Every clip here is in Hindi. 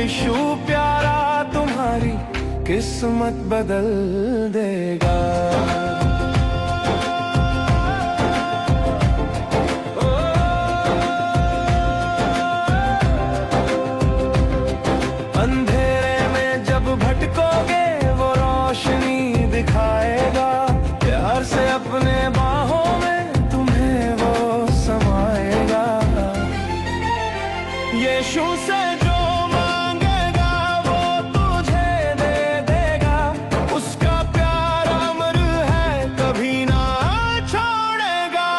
यीशु प्यारा तुम्हारी किस्मत बदल देगा। अंधेरे में जब भटकोगे वो रोशनी दिखाएगा, प्यार से अपने बाहों में तुम्हें वो समाएगा। यीशु से जो मांगेगा वो तुझे दे देगा, उसका प्यार अमर है कभी ना छोड़ेगा।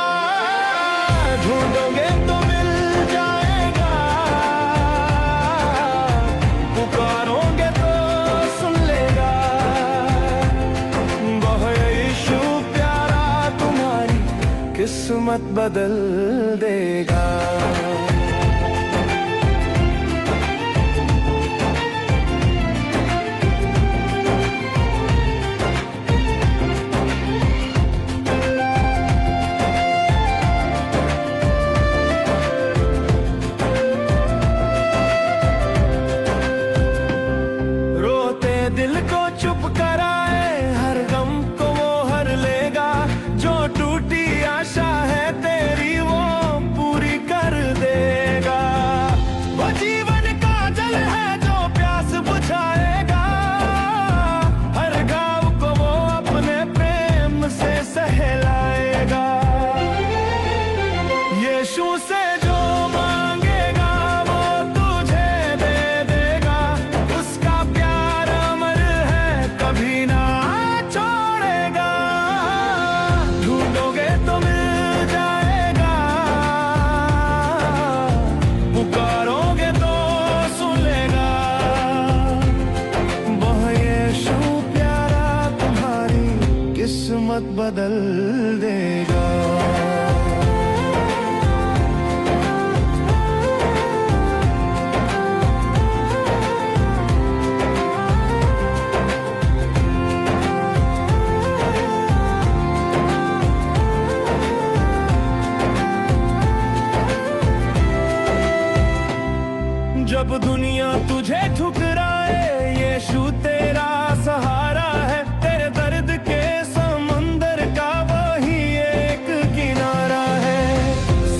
ढूंढोगे तो मिल जाएगा, पुकारोगे तो सुन लेगा। वह यीशु प्यारा तुम्हारी किस्मत बदल देगा। दिल को चुप कराए, हर गम को वो हर लेगा। जो टूटी आशा है तेरी वो पूरी कर देगा। वो जीवन का जल है जो प्यास बुझाएगा, हर घाव को वो अपने प्रेम से सहलाएगा। यीशु से जो मांगेगा वो तुझे दे देगा, उसका प्यार अमर है कभी ना छोड़ेगा। ढूंढोगे तो मिल जाएगा, पुकारोगे तो सुन लेगा। वह यीशु प्यारा तुम्हारी किस्मत बदल देगा। जब दुनिया तुझे ठुकराए, यीशु तेरा सहारा है। तेरे दर्द के समंदर का वही एक किनारा है।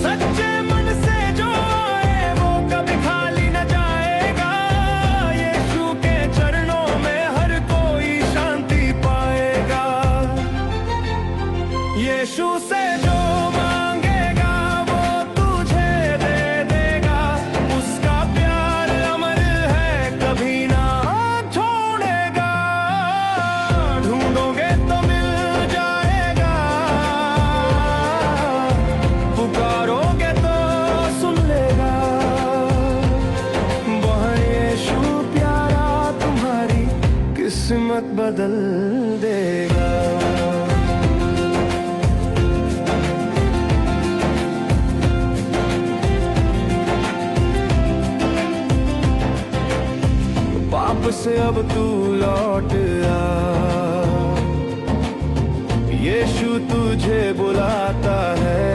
सच्चे मन से जो आए वो कभी खाली न जाएगा। यीशु के चरणों में हर कोई शांति पाएगा। यीशु से जो मांगेगा वो तुझे दे देगा, उसका प्यार अमर है कभी ना छोड़ेगा। ढूंढोगे तो मिल जाएगा, पुकारोगे तो सुन लेगा। वह यीशु प्यारा तुम्हारी किस्मत बदल देगा। पाप से अब तू लौट आ, यीशु तुझे बुलाता है।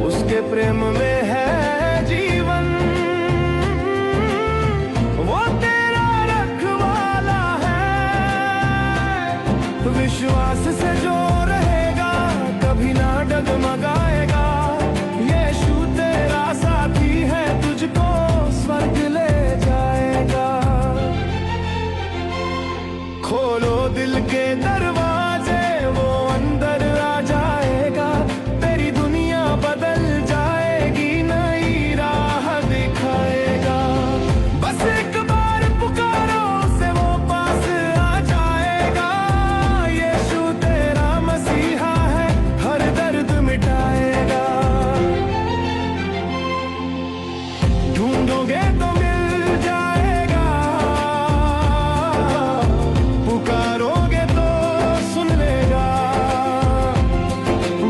उसके प्रेम में है जीवन, वो तेरा रखवाला है। विश्वास से जो रहेगा कभी ना डगमगाएगा। यीशु तेरा साथी है, तुझको स्वर्ग ले जाएगा। खोलो दिल के दरवाजे, वो अंदर आ जाएगा। तेरी दुनिया बदल जाएगी, नई राह दिखाएगा। बस एक बार पुकारो से वो पास आ जाएगा। यीशु तेरा मसीहा है, हर दर्द मिटाएगा। ढूंढोगे तो मिल जाएगा, पुकारोगे तो सुन लेगा।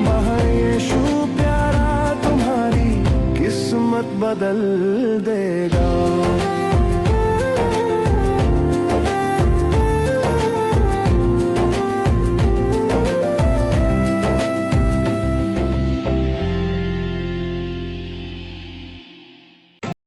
वह यीशु प्यारा तुम्हारी किस्मत बदल देगा।